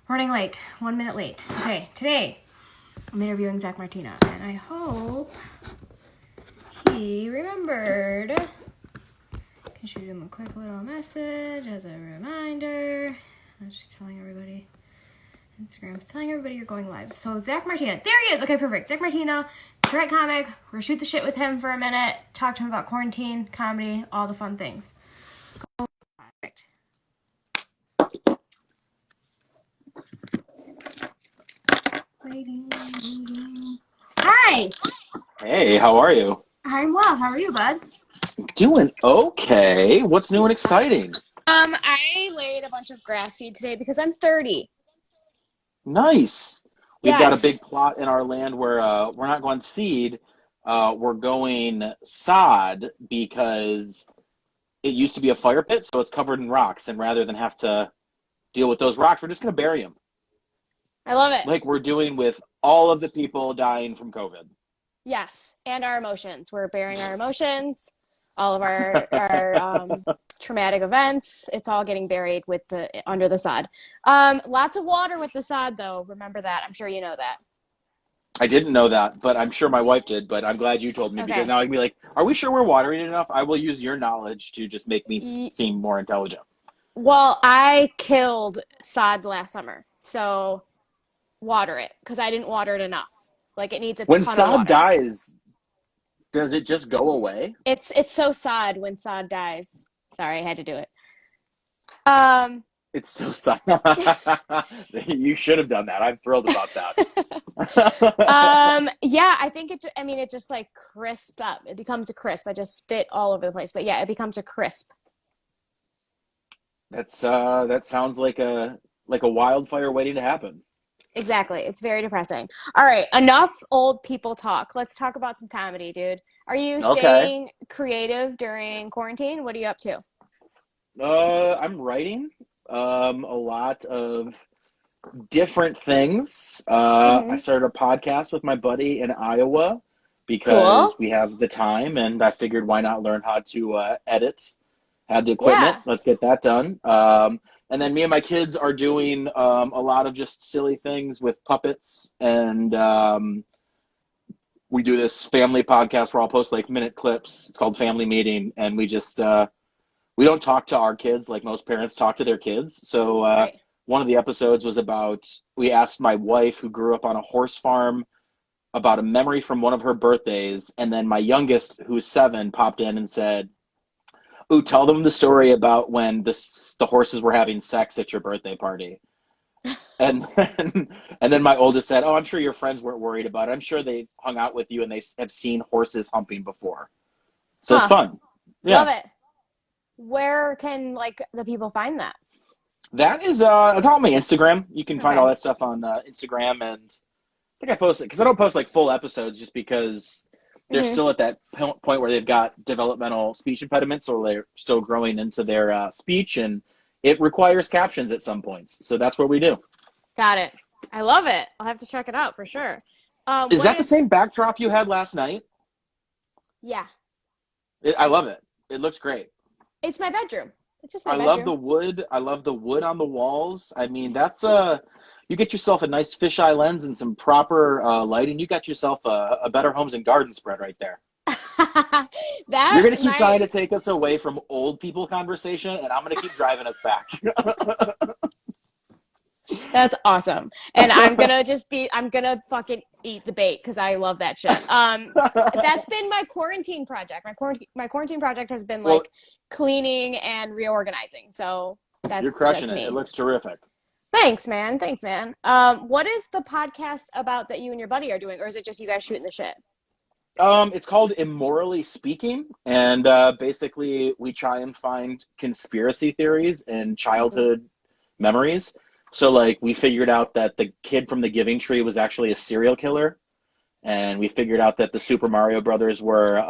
Running late. 1 minute late. Okay, today I'm interviewing Zach Martina, and I hope he remembered. I can shoot him a quick little message as a reminder. I was just telling everybody. Instagram's telling everybody you're going live. So Zach Martina, there he is. Okay, perfect. Zach Martina, Detroit comic. We're gonna shoot the shit with him for a minute. Talk to him about quarantine, comedy, all the fun things. Go. Perfect. Waiting. Hi. Hey, how are you? I'm well. How are you, bud? Doing okay. What's new and exciting? I laid a bunch of grass seed today because I'm 30. Nice. We've got a Yes. big plot in our land where we're not going seed. We're going sod because it used to be a fire pit, so it's covered in rocks. And rather than have to deal with those rocks, we're just going to bury them. I love it. Like we're doing with all of the people dying from COVID. Yes, and our emotions. We're bearing our emotions, all of our traumatic events. It's all getting buried with under the sod. Lots of water with the sod, though. Remember that. I'm sure you know that. I didn't know that, but I'm sure my wife did, but I'm glad you told me because now I can be like, are we sure we're watering it enough? I will use your knowledge to just make me seem more intelligent. Well, I killed sod last summer, so water it because I didn't water it enough. Like it needs a ton of water. When sod dies, does it just go away? It's so sad when sod dies. Sorry, I had to do it. It's so sad. You should have done that. I'm thrilled about that. Yeah, I think it just like crisp up. It becomes a crisp. I just spit all over the place, but yeah, it becomes a crisp. That sounds like a wildfire waiting to happen. Exactly. It's very depressing. All right, enough old people talk. Let's talk about some comedy, dude. Are you staying creative during quarantine? What are you up to? I'm writing a lot of different things. I started a podcast with my buddy in Iowa because we have the time, and I figured why not learn how to edit. Had the equipment. Let's get that done. And then me and my kids are doing a lot of just silly things with puppets, and we do this family podcast where I'll post like minute clips. It's called Family Meeting, and we just we don't talk to our kids like most parents talk to their kids. So one of the episodes was about, we asked my wife, who grew up on a horse farm, about a memory from one of her birthdays, and then my youngest, who's 7, popped in and said, "Ooh, tell them the story about when the horses were having sex at your birthday party." And then my oldest said, "Oh, I'm sure your friends weren't worried about it. I'm sure they hung out with you and they have seen horses humping before." So it's fun. Yeah. Love it. Where can the people find that? That is it's on my Instagram. You can find all that stuff on Instagram, and I think I post it because I don't post like full episodes just because they're still at that point where they've got developmental speech impediments, or they're still growing into their speech, and it requires captions at some points. So that's what we do. Got it. I love it. I'll have to check it out for sure. Is that the same backdrop you had last night? Yeah. I love it. It looks great. It's my bedroom. It's just my bedroom. I love the wood. I love the wood on the walls. I mean, that's you get yourself a nice fisheye lens and some proper lighting. You got yourself a Better Homes and Garden spread right there. You're going to keep trying to take us away from old people conversation, and I'm going to keep driving us back. That's awesome. And I'm going to fucking eat the bait because I love that shit. That's been my quarantine project. My quarantine project has been cleaning and reorganizing. So you're crushing it. It looks terrific. Thanks, man. What is the podcast about that you and your buddy are doing? Or is it just you guys shooting the shit? It's called Immorally Speaking, and basically we try and find conspiracy theories in childhood memories. So we figured out that the kid from the Giving Tree was actually a serial killer, and we figured out that the Super Mario Brothers were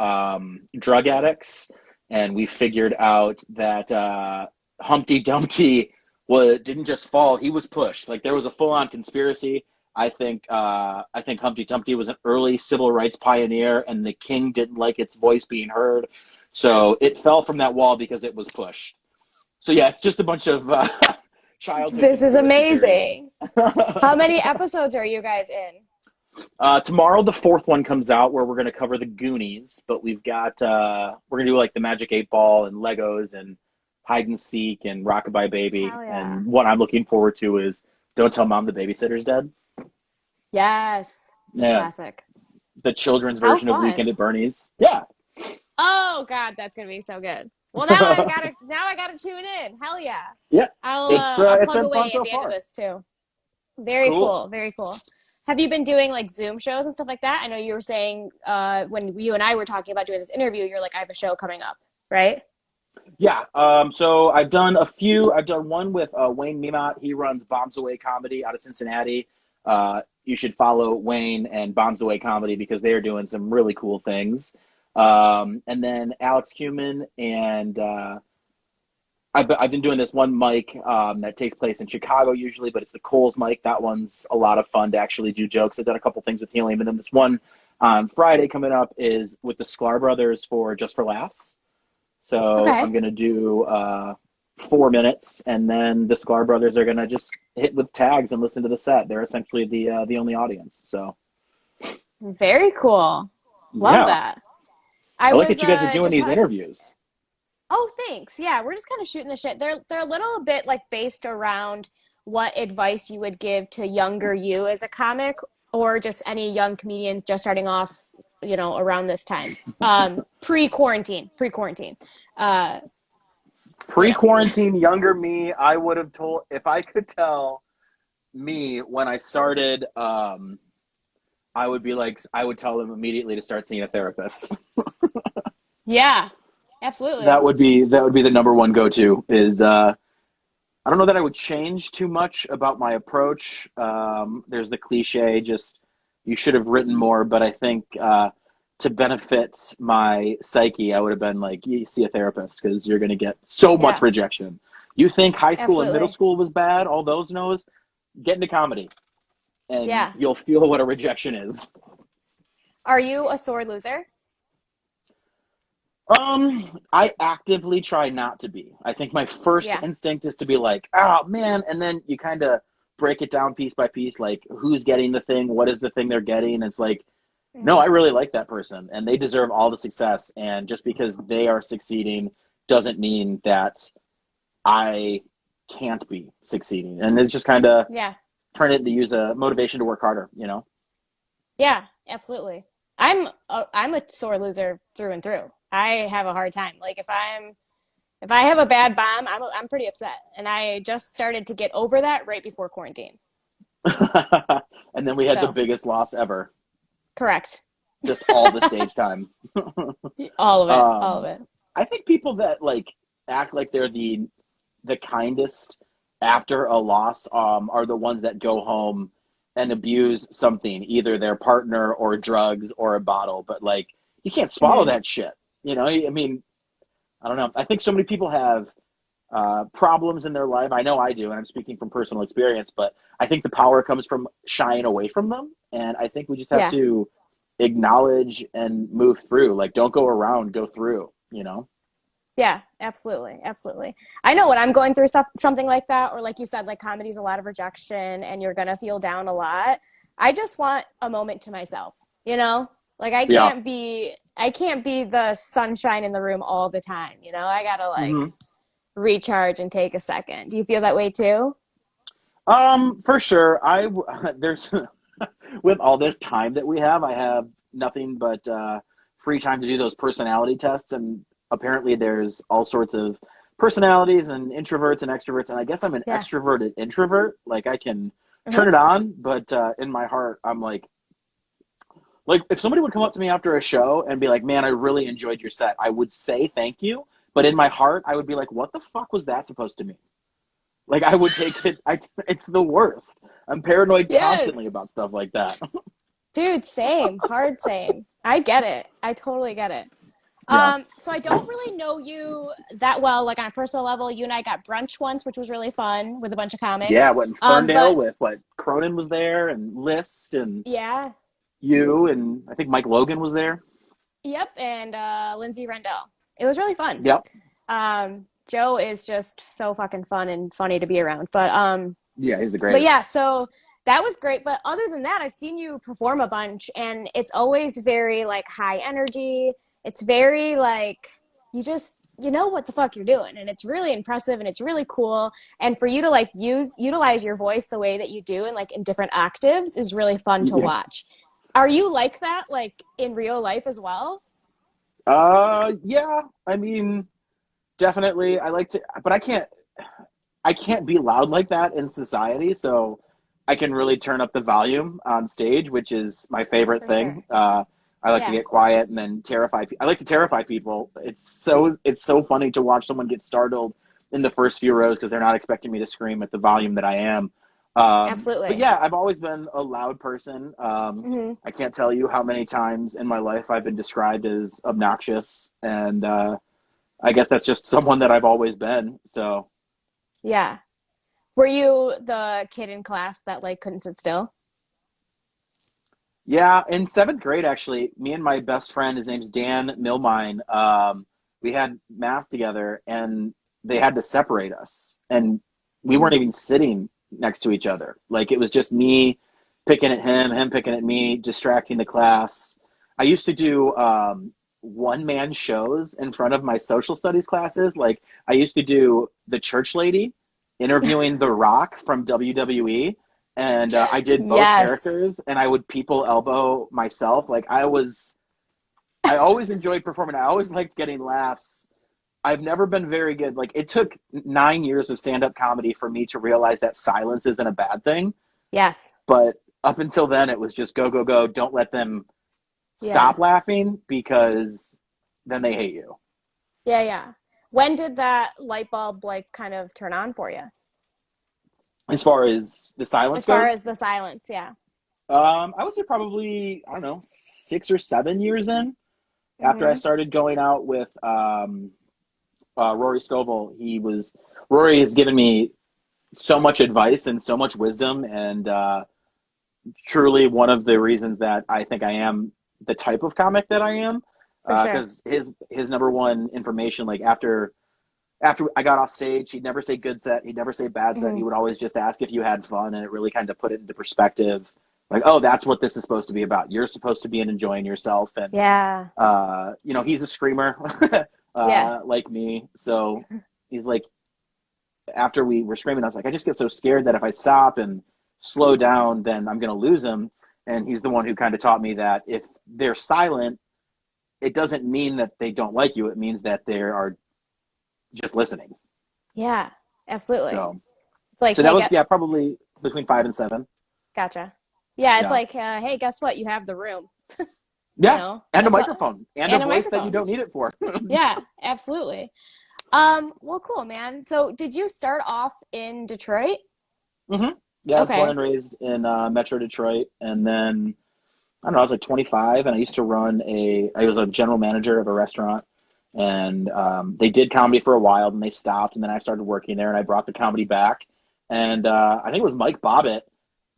drug addicts, and we figured out that Humpty Dumpty didn't just fall, he was pushed. There was a full-on conspiracy. I think Humpty Dumpty was an early civil rights pioneer, and the king didn't like its voice being heard, so it fell from that wall because it was pushed. So yeah, it's just a bunch of childhood. This is amazing. How many episodes are you guys in? Tomorrow, the fourth one comes out where we're going to cover the Goonies, but we're going to do like the Magic 8 Ball and Legos and hide and seek and Rockabye Baby. Hell yeah. And what I'm looking forward to is Don't Tell Mom the Babysitter's Dead. Yes. Yeah, Classic. the children's How version of fun. Weekend at Bernie's. Yeah. Oh God, that's gonna be so good. Well, now I gotta tune in. Hell yeah. Yeah. I'll It's plug been fun away at so the end of far. this too. Very Cool. cool. Very cool. Have you been doing like Zoom shows and stuff like that? I know you were saying when you and I were talking about doing this interview, you're like, I have a show coming up, right? Yeah. So I've done a few. I've done one with Wayne Mimot. He runs Bombs Away Comedy out of Cincinnati. You should follow Wayne and Bombs Away Comedy because they are doing some really cool things. And then Alex Human and I've been doing this one mic that takes place in Chicago usually, but it's the Coles mic. That one's a lot of fun to actually do jokes. I've done a couple things with Helium, and then this one on Friday coming up is with the Sklar Brothers for Just for Laughs. So I'm Okay. gonna do 4 minutes, and then the Sklar Brothers are gonna just hit with tags and listen to the set. They're essentially the only audience. So Very cool. Love yeah, that. I I look was at you guys are doing just these interviews. Oh, thanks. Yeah, we're just kind of shooting the shit. They're a little bit like based around what advice you would give to younger you as a comic or just any young comedians just starting off, around this time. Pre-quarantine. Uh, you know. Pre-quarantine, younger me, I would have told if I could tell me when I started, I would be like, I would tell them immediately to start seeing a therapist. Yeah, absolutely. That would be the number one go-to is I don't know that I would change too much about my approach. There's the cliche, just you should have written more, but I think to benefit my psyche, I would have been like, you see a therapist because you're going to get so much Yeah, rejection. You think high school and middle absolutely. school was bad, all those no's, get into comedy and Yeah. you'll feel what a rejection is. Are you a sore loser? I actively try not to be. I think my first Yeah. instinct is to be like, oh man, and then you kind of break it down piece by piece, like who's getting the thing, what is the thing they're getting. It's like, no, Hmm. I really like that person, and they deserve all the success. And just because they are succeeding doesn't mean that I can't be succeeding. And it's just kind of Yeah. turn it to use a motivation to work harder, you know? Yeah, absolutely. I'm a sore loser through and through. I have a hard time. Like if I have a bad bomb, I'm pretty upset. And I just started to get over that right before quarantine. And then we had the So, biggest loss ever, correct. just all the stage time. All of it. All of Um, it. I think people that like act like they're the kindest after a loss are the ones that go home and abuse something, either their partner or drugs or a bottle. But like, you can't swallow Hmm. that shit. You know, I mean, I don't know. I think so many people have problems in their life. I know I do, and I'm speaking from personal experience. But I think the power comes from shying away from them, and I think we just have Yeah. to acknowledge and move through. Like, don't go around, go through. You know. Yeah, absolutely. Absolutely. I know when I'm going through something like that, or like you said, like comedy's a lot of rejection and you're gonna feel down a lot. I just want a moment to myself, you know? Like Yeah. I can't be the sunshine in the room all the time, you know? I gotta hmm like recharge and take a second. Do you feel that way too? For sure. There's with all this time that we have, I have nothing but free time to do those personality tests, and apparently there's all sorts of personalities and introverts and extroverts, and I guess I'm an Yeah. extroverted introvert. Like I can turn Uh-huh. it on, but in my heart, I'm like if somebody would come up to me after a show and be like, "Man, I really enjoyed your set," I would say thank you, but in my heart, I would be like, "What the fuck was that supposed to mean?" Like I would take it. It's the worst. I'm paranoid constantly Yes. about stuff like that. Dude, same. Hard same. I get it. I totally get it. Yeah. So I don't really know you that well, like on a personal level. You and I got brunch once, which was really fun with a bunch of Yeah, comics. what in Ferndale But with what Cronin was there and List and yeah, you and I think Mike Logan was there. yep, and Lindsay Rendell. It was really fun. Yep. Joe is just so fucking fun and funny to be around. But Yeah, he's the But greatest. yeah, so that was great. But other than that, I've seen you perform a bunch, and it's always very like high energy. It's very like you know what the fuck you're doing, and it's really impressive and it's really cool. And for you to like utilize your voice the way that you do and like in different octaves is really fun to Yeah. watch. Are you like that like in real life as well? Yeah. I mean, definitely. I like to, but I can't be loud like that in society. So I can really turn up the volume on stage, which is my favorite For thing. sure. I like to Yeah. get quiet and then terrify. I like to terrify people. It's so funny to watch someone get startled in the first few rows because they're not expecting me to scream at the volume that I am. But Absolutely. yeah, I've always been a loud person. Hmm. I can't tell you how many times in my life I've been described as obnoxious, and I guess that's just someone that I've always been. So Yeah. Were you the kid in class that like couldn't sit still? yeah, in seventh grade, actually, me and my best friend, his name's Dan Milmine, we had math together, and they had to separate us, and we weren't Hmm. even sitting next to each other. Like it was just me picking at him, him picking at me, distracting the class. I used to do one man shows in front of my social studies classes. Like I used to do the church lady interviewing The Rock from WWE, and I did both Yes. characters, and I would people elbow myself. I always enjoyed performing. I always liked getting laughs. I've never been very good. Like it took 9 years of stand-up comedy for me to realize that silence isn't a bad thing. Yes. But up until then, it was just go, go, go. Don't let them Yeah. stop laughing because then they hate you. Yeah, yeah. When did that light bulb like kind of turn on for you? As far as the silence As far goes, as the silence, yeah. I would say probably, I don't know, 6 or 7 years in after I Hmm. started going out with Rory Scovel. Rory has given me so much advice and so much wisdom, and truly one of the reasons that I think I am the type of comic that I am. For sure. Because his number one information, like after I got off stage, he'd never say good set, he'd never say bad set. He Hmm. would always just ask if you had fun, and it really kind of put it into perspective. Like, oh, that's what this is supposed to be about. You're supposed to be enjoying yourself, and Yeah. he's a screamer, Yeah. like me. So he's like, after we were screaming, I was like, I just get so scared that if I stop and slow down, then I'm gonna lose him. And he's the one who kind of taught me that if they're silent, it doesn't mean that they don't like you. It means that they are just listening. Yeah. Absolutely. So, It's like, so that hey, was get yeah, probably between 5 and 7. gotcha. Yeah, it's Yeah, like, hey, guess what? You have the room. You yeah, know, and a that's all. microphone and a And a voice that you microphone. don't need it for. Yeah, absolutely. Well, cool, man. So, did you start off in Detroit? hmm Yeah, I was born Okay. and raised in Metro Detroit, and then I don't know, I was like 25, and I used to I was a general manager of a restaurant, and they did comedy for a while, then they stopped, and then I started working there, and I brought the comedy back, and I think it was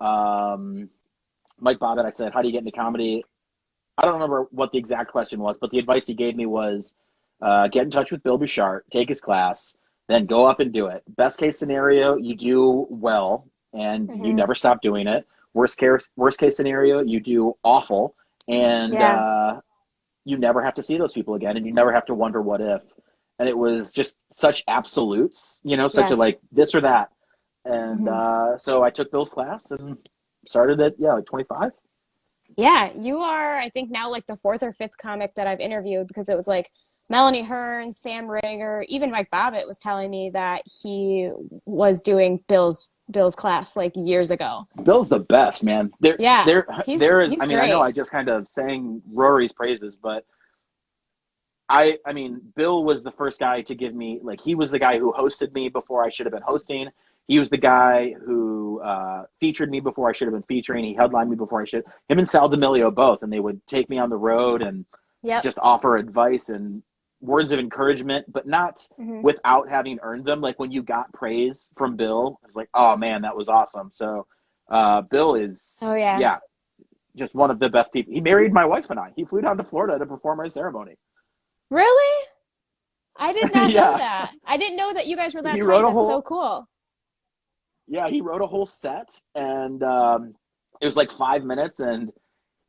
Um, Mike Bobbitt, I said, how do you get into comedy? I don't remember what the exact question was, but the advice he gave me was get in touch with Bill Bouchard, take his class, then go up and do it. Best case scenario, you do well and you Hmm. never stop doing it. Worst case scenario, you do awful and Yeah. you never have to see those people again and you never have to wonder what if. And it was just such absolutes, such a Yes. like this or that. And Hmm. so I took Bill's class and started at, yeah, like 25. Yeah, you are, I think now like the fourth or fifth comic that I've interviewed because it was like Melanie Hearn, Sam Rager, even Mike Bobbitt was telling me that he was doing Bill's class like years ago. Bill's the best, man. There, Yeah, there, he's there is. he's I mean, I know great. I just kind of sang Rory's praises, but I mean, Bill was the first guy to give me like he was the guy who hosted me before I should have been hosting. He was the guy who featured me before I should have been featuring. He headlined me before I should. Him and Sal D'Amelio both, and they would take me on the road and Yep. just offer advice and words of encouragement, but not Hmm. without having earned them. Like when you got praise from Bill, I was like, oh man, that was awesome. So Bill is, Oh yeah. yeah, just one of the best people. He married my wife and I. He flew down to Florida to perform our ceremony. Really? I did not know Yeah, that. I didn't know that you guys were that he tight. wrote a That's so whole. cool. Yeah, he wrote a whole set, and it was like 5 minutes, and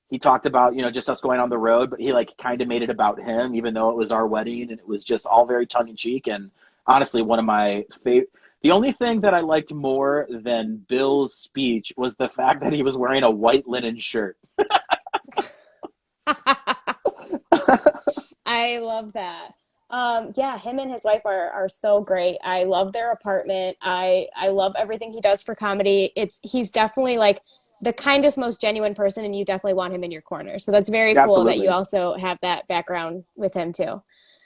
he talked about, just us going on the road, but he like kind of made it about him, even though it was our wedding, and it was just all very tongue in cheek. And honestly, one of my favorite. The only thing that I liked more than Bill's speech was the fact that he was wearing a white linen shirt. I love that. Yeah, him and his wife are so great. I love their apartment. I love everything he does for comedy. He's definitely like the kindest, most genuine person, and you definitely want him in your corner. So that's very cool that you Absolutely. also have that background with him too.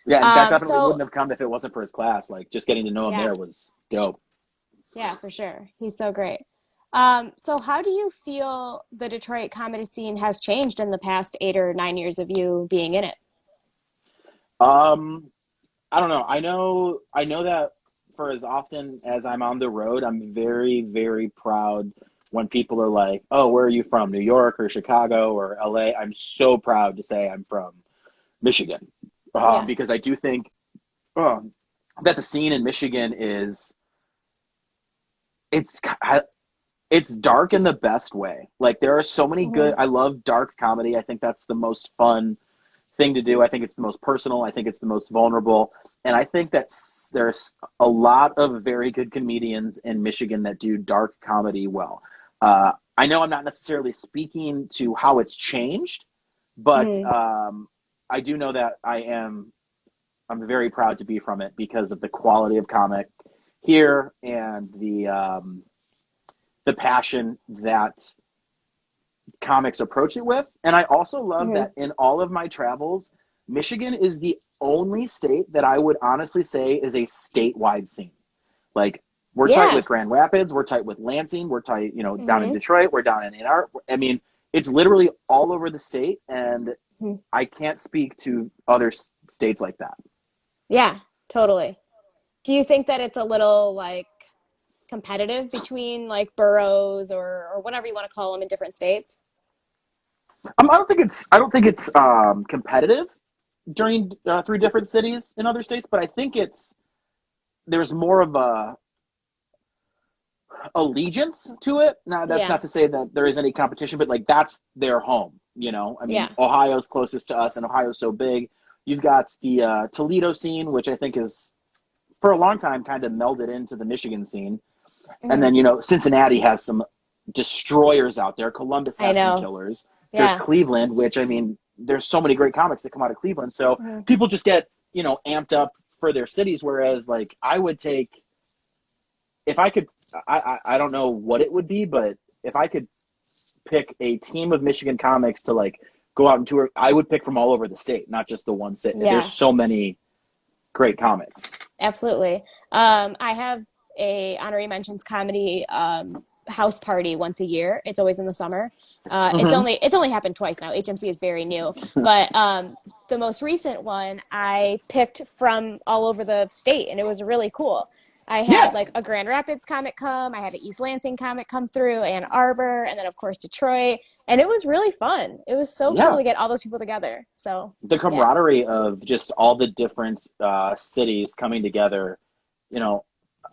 Yeah, and that definitely So wouldn't have come if it wasn't for his class. Like, just getting to know him yeah, there was dope. yeah, for sure. He's so great. So how do you feel the Detroit comedy scene has changed in the past 8 or 9 years of you being in it? Um, I don't know. I know that for as often as I'm on the road, I'm very, very proud when people are like, "Oh, where are you from? New York or Chicago or LA?" I'm so proud to say I'm from Michigan, Yeah. because I do think um, that the scene in Michigan is it's it's dark in the best way. Like, there are so many good. Hmm. I love dark comedy. I think that's the most fun thing to do. I think it's the most personal. I think it's the most vulnerable. And I think that there's a lot of very good comedians in Michigan that do dark comedy well. I know I'm not necessarily speaking to how it's changed, but Hmm. I do know that I'm very proud to be from it because of the quality of comic here and the passion that comics approach it with. And I also love Hmm. that in all of my travels, Michigan is the only state that I would honestly say is a statewide scene. Like, we're tight Yeah. with Grand Rapids, we're tight with Lansing, we're tight, down in Hmm. Detroit, we're down in Ann Arbor. I mean, it's literally all over the state, and I can't speak to other states like that. Yeah, totally. Do you think that it's a little like competitive between like boroughs or whatever you want to call them in different states? I don't think it's competitive during through different cities in other states, but I think there's more of a allegiance to it. Now, that's Yeah. not to say that there is any competition, but like, that's their home. I mean, Yeah. Ohio's closest to us, and Ohio's so big. You've got the Toledo scene, which I think is for a long time kind of melded into the Michigan scene, and Hmm. then Cincinnati has some destroyers out there. Columbus I has some know. killers. There's Yeah. Cleveland, which, I mean, there's so many great comics that come out of Cleveland. So Hmm. people just get amped up for their cities. Whereas, like, I would take if I could, I don't know what it would be, but if I could pick a team of Michigan comics to like go out and tour, I would pick from all over the state, not just the one city. There's Yeah, so many great comics. absolutely. I have a honorary mentions comedy house party once a year. It's always in the summer. Mm-hmm. It's only happened twice now. HMC is very new, but the most recent one I picked from all over the state, and it was really cool. I had Yeah, like a Grand Rapids comic come, I had an East Lansing comic come through, Ann Arbor, and then of course Detroit, and it was really fun. It was so cool yeah. to get all those people together. So The yeah. camaraderie of just all the different cities coming together. You know,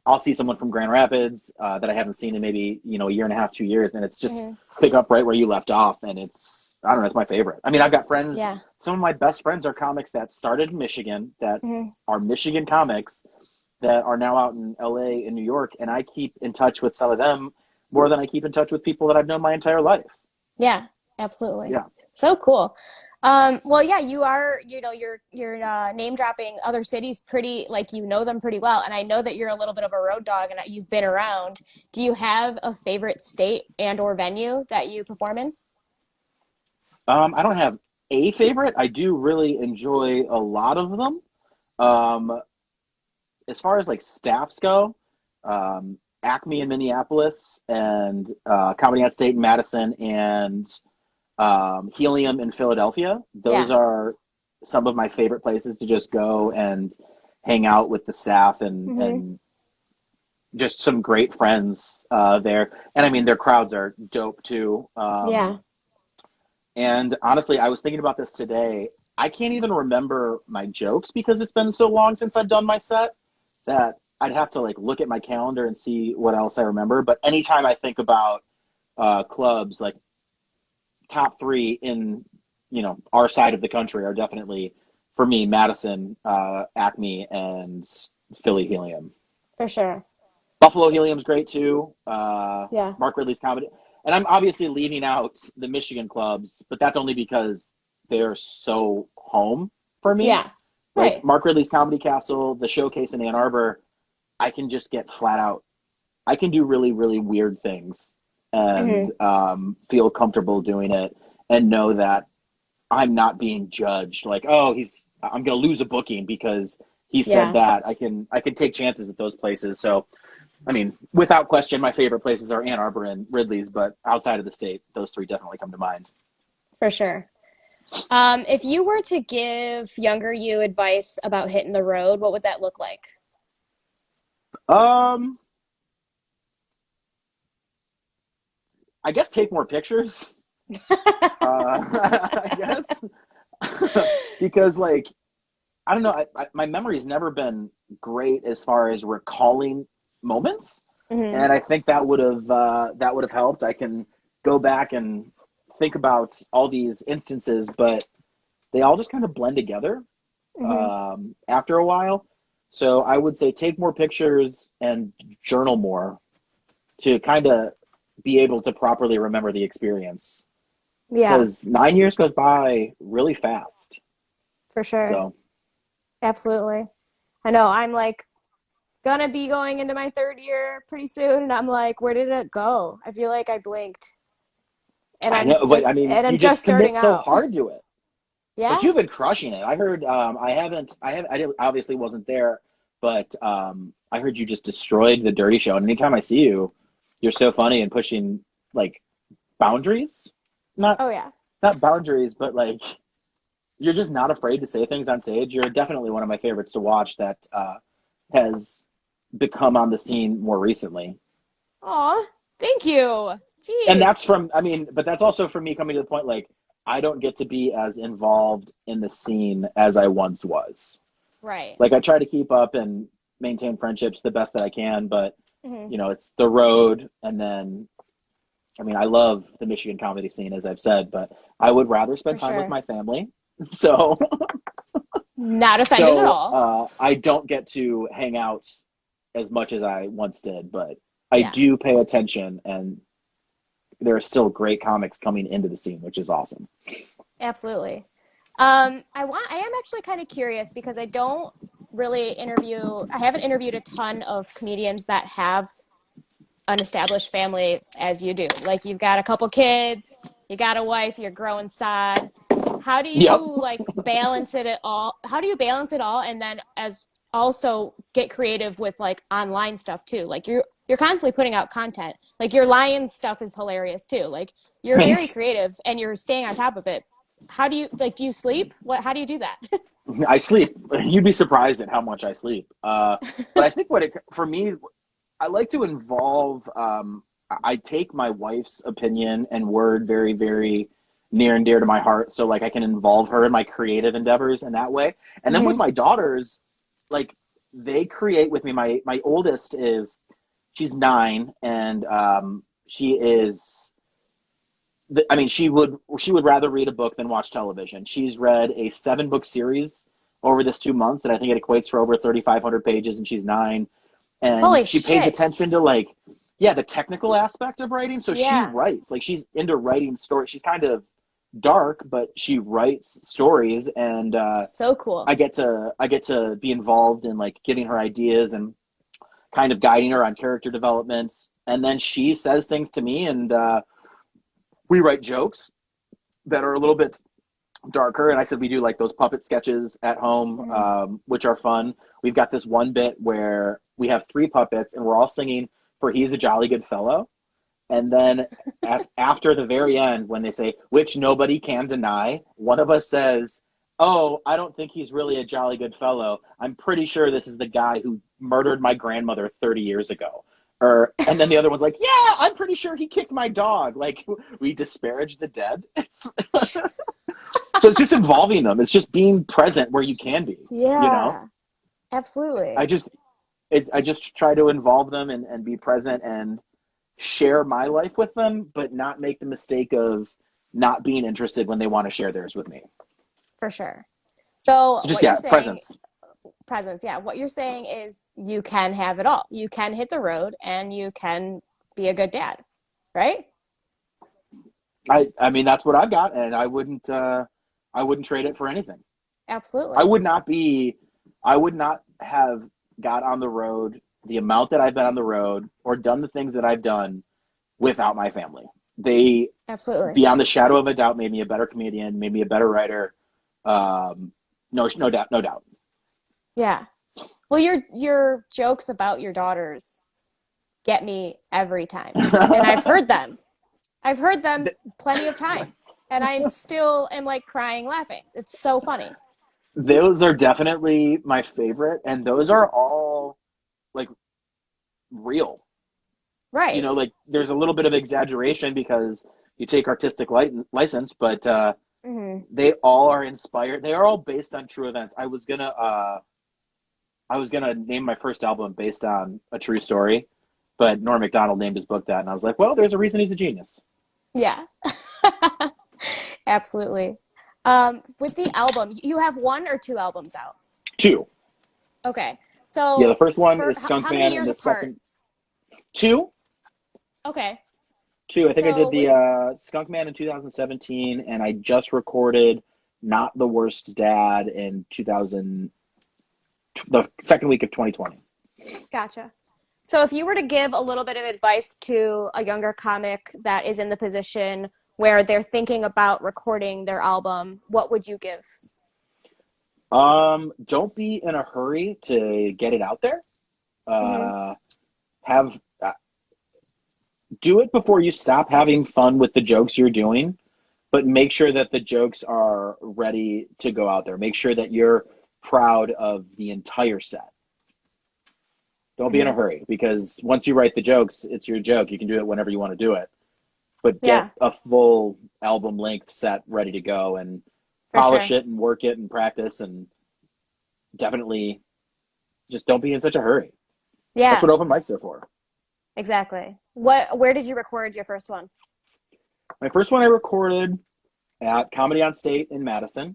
I'll see someone from Grand Rapids that I haven't seen in maybe a year and a half, 2 years, and it's just Hmm. pick up right where you left off, and it's I don't know, it's my favorite. I mean, I've got friends. Yeah. Some of my best friends are comics that started in Michigan, that Hmm. are Michigan comics that are now out in LA and New York, and I keep in touch with some of them more than I keep in touch with people that I've known my entire life. Yeah, absolutely. Yeah. So cool. Well, yeah, you're name dropping other cities pretty, like you know them pretty well. And I know that you're a little bit of a road dog and that you've been around. Do you have a favorite state and or venue that you perform in? I don't have a favorite. I do really enjoy a lot of them. Um, as far as like staffs go, Acme in Minneapolis, and Comedy on State in Madison, and Helium in Philadelphia. Those Yeah. are some of my favorite places to just go and hang out with the staff, and Hmm. just some great friends there. And I mean, their crowds are dope too. Yeah. And honestly, I was thinking about this today. I can't even remember my jokes because it's been so long since I've done my set that I'd have to like look at my calendar and see what else I remember. But anytime I think about clubs, like top three in, our side of the country are definitely, for me, Madison, Acme, and Philly Helium. For sure. Buffalo Helium's great too. Yeah. Mark Ridley's comedy. And I'm obviously leaving out the Michigan clubs, but that's only because they're so home for me. Yeah. Like Right. Mark Ridley's Comedy Castle, the Showcase in Ann Arbor, I can just get flat out. I can do really, really weird things and feel comfortable doing it and know that I'm not being judged. Like, oh, I'm going to lose a booking because he said that. I can take chances at those places. So, I mean, without question, my favorite places are Ann Arbor and Ridley's, but outside of the state, those three definitely come to mind. For sure. If you were to give younger you advice about hitting the road, what would that look like? Um, I guess take more pictures. I guess because like I don't know, my memory's never been great as far as recalling moments, and I think that would have helped. I can go back and think about all these instances, but they all just kind of blend together after a while. So I would say take more pictures and journal more to kind of be able to properly remember the experience. Yeah, Because 9 years goes by really fast. for sure. So Absolutely. I know. I'm like gonna be going into my third year pretty soon, and I'm like, where did it go? I feel like I blinked, and I know, but I mean, I'm you just just commit starting so out. hard to it. But Yeah. you've been crushing it. I heard. I obviously wasn't there, but I heard you just destroyed the Dirty Show. And anytime I see you, you're so funny and pushing like boundaries. Not Oh yeah. not boundaries, but like you're just not afraid to say things on stage. You're definitely one of my favorites to watch that has become on the scene more recently. Aw, thank you. And Jeez. that's I mean, but that's also from me coming to the point like I don't get to be as involved in the scene as I once was. Right. Like I try to keep up and maintain friendships the best that I can, but Hmm. it's the road. And then, I mean, I love the Michigan comedy scene, as I've said, but I would rather For spend time with sure. my family. So, Not offended at all. I don't get to hang out as much as I once did, but I Yeah, do pay attention, and there are still great comics coming into the scene, which is awesome. absolutely. I am actually kind of curious because I haven't interviewed a ton of comedians that have an established family as you do. Like you've got a couple kids, you got a wife, you're growing sod. How do you Yep. like balance it at all? How do you balance it all and then as also get creative with like online stuff too? Like you're constantly putting out content. Like your Lions stuff is hilarious too. Like you're very Thanks. creative and you're staying on top of it. How do you like do you sleep? How do you do that? I sleep. You'd be surprised at how much I sleep. But I think for me, I like to involve, I take my wife's opinion and word very, very near and dear to my heart. So like I can involve her in my creative endeavors in that way. And then with Hmm. my daughters, like they create with me. My oldest she's 9 and she is, I mean, she would rather read a book than watch television. She's read a 7-book series over this 2 months, and I think it equates for over 3,500 pages, and she's 9 and Holy she pays shit. attention to like the technical aspect of writing, so she Yeah. writes like she's into writing stories. She's kind of dark, but she writes stories, and So cool. I get to be involved in like giving her ideas and kind of guiding her on character developments, and then she says things to me, and we write jokes that are a little bit darker. And I said we do like those puppet sketches at home, Mhm. which are fun. We've got this one bit where we have 3 puppets and we're all singing for He's a Jolly Good Fellow. And then after the very end, when they say, which nobody can deny, one of us says, oh, I don't think he's really a jolly good fellow. I'm pretty sure this is the guy who murdered my grandmother 30 years ago. And then the other one's like, yeah, I'm pretty sure he kicked my dog. Like, we disparage the dead. So it's just involving them. It's just being present where you can be, you know? Yeah, I absolutely. just, I just try to involve them and be present and share my life with them, but not make the mistake of not being interested when they want to share theirs with me. For sure. So So just what you're yeah, saying, presence. presence, yeah, what you're saying is you can have it all. You can hit the road and you can be a good dad, right? I mean that's what I've got, and I wouldn't trade it for anything. I Absolutely. would not be I would not have got on the road the amount that I've been on the road or done the things that I've done without my family. They, Absolutely. beyond the shadow of a doubt, made me a better comedian, made me a better writer. Um, no doubt, no doubt. Yeah. Well, your jokes about your daughters get me every time. And I've heard them. I've heard them plenty of times. And I still am like crying laughing. It's so funny. Those are definitely my favorite, and those are all like real. You Right. know, like there's a little bit of exaggeration because you take artistic license, but Hmm. they all are inspired. They are all based on true events. I was gonna name my first album based on a true story, but Norm Macdonald named his book that, and I was like, well, there's a reason he's a genius. Yeah. Absolutely. With the album, you have one or two albums out? Two. Okay. Yeah, the So first one for is Skunk how many Man, and years the apart? second two. Okay. Two. I think I did So the with Skunk Man in 2017, and I just recorded Not the Worst Dad in 2000, the second week of 2020. Gotcha. So if you were to give a little bit of advice to a younger comic that is in the position where they're thinking about recording their album, what would you give? Don't be in a hurry to get it out there. Hmm. Uh, have Do it before you stop having fun with the jokes you're doing, but make sure that the jokes are ready to go out there. Make sure that you're proud of the entire set. Don't be in a Hmm. hurry because once you write the jokes, it's your joke. You can do it whenever you want to do it. But get Yeah, a full album length set ready to go and for polish sure. it and work it and practice and definitely just don't be in such a hurry. That's Yeah, what open mics are for. exactly. Where did you record your first one? My first one I recorded at Comedy on State in Madison.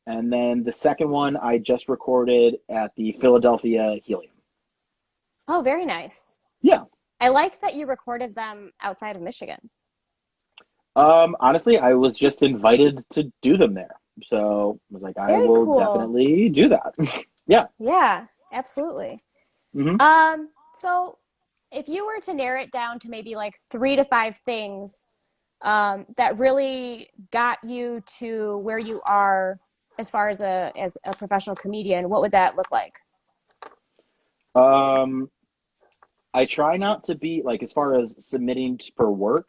And then the second one I just recorded at the Philadelphia Helium. Oh, very nice. Yeah. I like that you recorded them outside of Michigan. Honestly, I was just invited to do them there. So I was like, I Very will cool. definitely do that. Yeah. Yeah, absolutely. Hmm. So if you were to narrow it down to maybe like three to five things that really got you to where you are as far as a professional comedian, what would that look like? Um, I try not to be like, as far as submitting for work,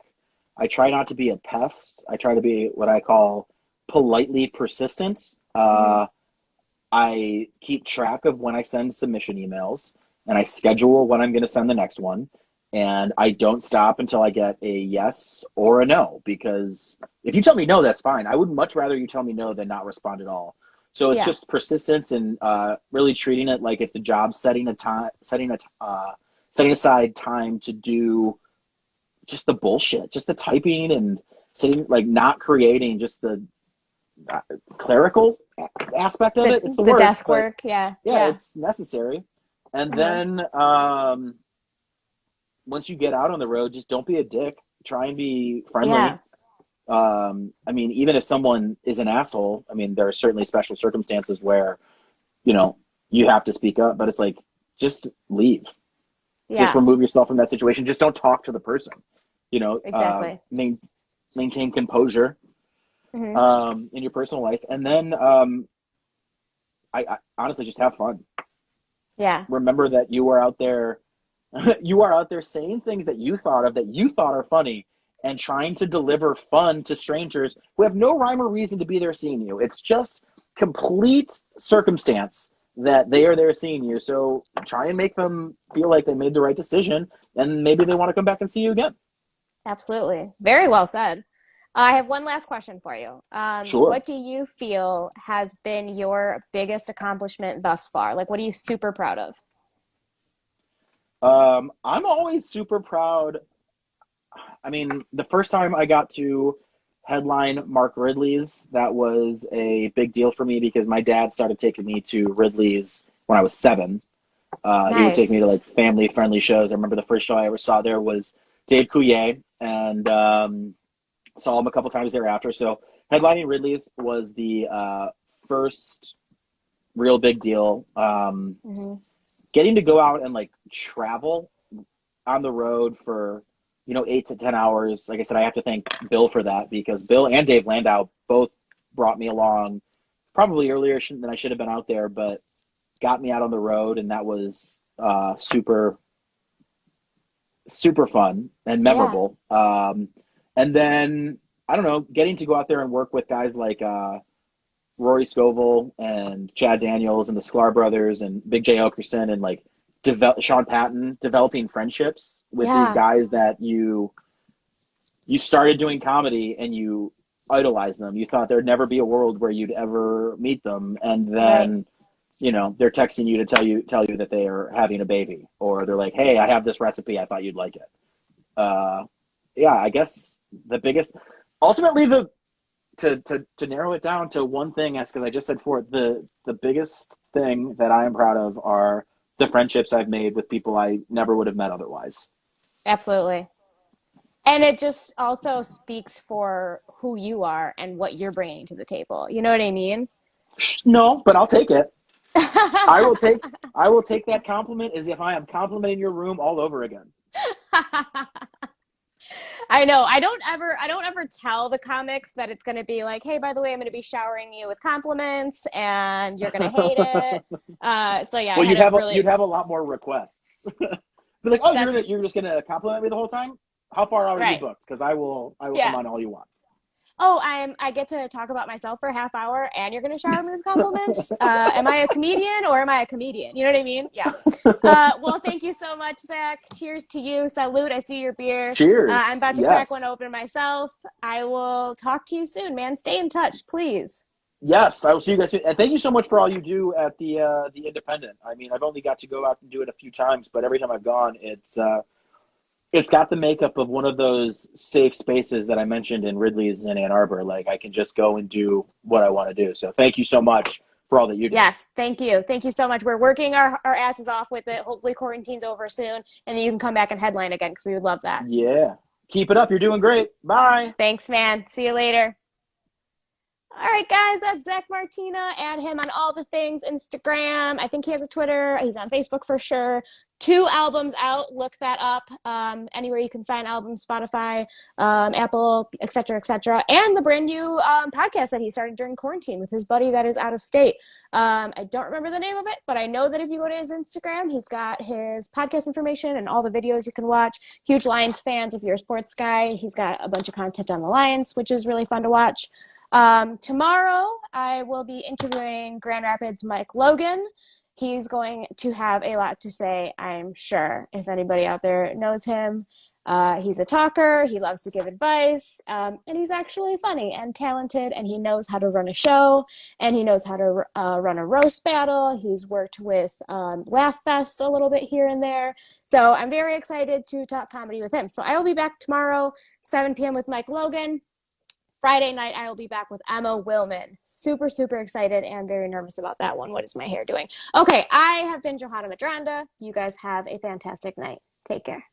I try not to be a pest. I try to be what I call politely persistent. Hmm. I keep track of when I send submission emails and I schedule when I'm going to send the next one. And I don't stop until I get a yes or a no, because if you tell me no, that's fine. I would much rather you tell me no than not respond at all. So it's Yeah, just persistence and really treating it like it's a job, setting aside time to do just the bullshit, just the typing and sitting, like not creating just the uh, clerical aspect of it. It's the the worst, desk but work. Yeah, yeah, yeah. it's necessary. And Uh-huh. then once you get out on the road, just don't be a dick. Try and be Yeah, friendly. I mean, even if someone is an asshole, I mean, there are certainly special circumstances where, you know, you have to speak up, but it's like, just leave. Just yeah, remove yourself from that situation. Just don't talk to the person. You know, exactly. maintain composure Hmm. in your personal life. And then I honestly just have fun. Yeah, Remember that you are out there you are out there saying things that you thought of that you thought are funny and trying to deliver fun to strangers who have no rhyme or reason to be there seeing you. It's just complete circumstance that they are there seeing you. So try and make them feel like they made the right decision and maybe they want to come back and see you again. absolutely. Very well said. I have one last question for you. Sure. What do you feel has been your biggest accomplishment thus far? Like, what are you super proud of? I'm always super proud. I mean, the first time I got to headline Mark Ridley's, that was a big deal for me because my dad started taking me to Ridley's when I was 7. He would take me to Nice. like family friendly shows. I remember the first show I ever saw there was Dave Coulier, and saw him a couple times thereafter. So headlining Ridley's was the first real big deal. Hmm. Getting to go out and like travel on the road for 8 to 10 hours. Like I said, I have to thank Bill for that because Bill and Dave Landau both brought me along probably earlier than I should have been out there, but got me out on the road, and that was super super fun and Yeah. memorable. And then I don't know, getting to go out there and work with guys like Rory Scovel and Chad Daniels and the Sklar brothers and Big J Okerson and like Sean Patton, developing friendships with these Yeah. guys that you started doing comedy and you idolized them. You thought there'd never be a world where you'd ever meet them, and Right. then they're texting you to tell you that they are having a baby, or they're like, "Hey, I have this recipe. I thought you'd like it." Uh, yeah, I guess the biggest, ultimately, the to narrow it down to one thing, as because I just said for it, the biggest thing that I am proud of are the friendships I've made with people I never would have met otherwise. Absolutely. And it just also speaks for who you are and what you're bringing to the table. You know what I mean? No, but I'll take it. I will take I will take that compliment as if I am complimenting your room all over again. I know. I don't ever tell the comics that it's going to be like, "Hey, by the way, I'm going to be showering you with compliments and you're going to hate it." So yeah, I Well, had you'd a have really a lot more requests. Be like, oh, that's you're just gonna compliment me the whole time. How far out are you right. booked? Because I will come Yeah. on all you want. Oh, I get to talk about myself for a half hour and you're going to shower me with compliments. Am I a comedian or am I a comedian? You know what I mean? Yeah. Well, thank you so much, Zach. Cheers to you. Salute. I see your beer. I'm Cheers. about to crack one Yes. open myself. I will talk to you soon, man. Stay in touch, please. Yes, I will see you guys soon. And thank you so much for all you do at the Independent. I mean, I've only got to go out and do it a few times, but every time I've gone, it's got the makeup of one of those safe spaces that I mentioned in Ridley's in Ann Arbor. Like I can just go and do what I want to do. So thank you so much for all that you do. Yes, thank you. Thank you so much. We're working our asses off with it. Hopefully, quarantine's over soon, and then you can come back and headline again because we would love that. Yeah. Keep it up. You're doing great. Bye. Thanks, man. See you later. All right, guys, that's Zach Martina. Add him on all the things Instagram. I think he has a Twitter. He's on Facebook for sure. 2 albums out. Look that up. Anywhere you can find albums, Spotify, Apple, etc., etc. And the brand new podcast that he started during quarantine with his buddy that is out of state. I don't remember the name of it, but I know that if you go to his Instagram, he's got his podcast information and all the videos you can watch. Huge Lions fans if you're a sports guy. He's got a bunch of content on the Lions, which is really fun to watch. Tomorrow, I will be interviewing Grand Rapids Mike Logan. He's going to have a lot to say, I'm sure, if anybody out there knows him. He's a talker, he loves to give advice, and he's actually funny and talented, and he knows how to run a show, and he knows how to run a roast battle. He's worked with Laugh Fest a little bit here and there. So I'm very excited to talk comedy with him. So I will be back tomorrow, 7 p.m. with Mike Logan. Friday night, I will be back with Emma Willman. Super, super excited and very nervous about that one. What is my hair doing? Okay, I have been Johanna Medranda. You guys have a fantastic night. Take care.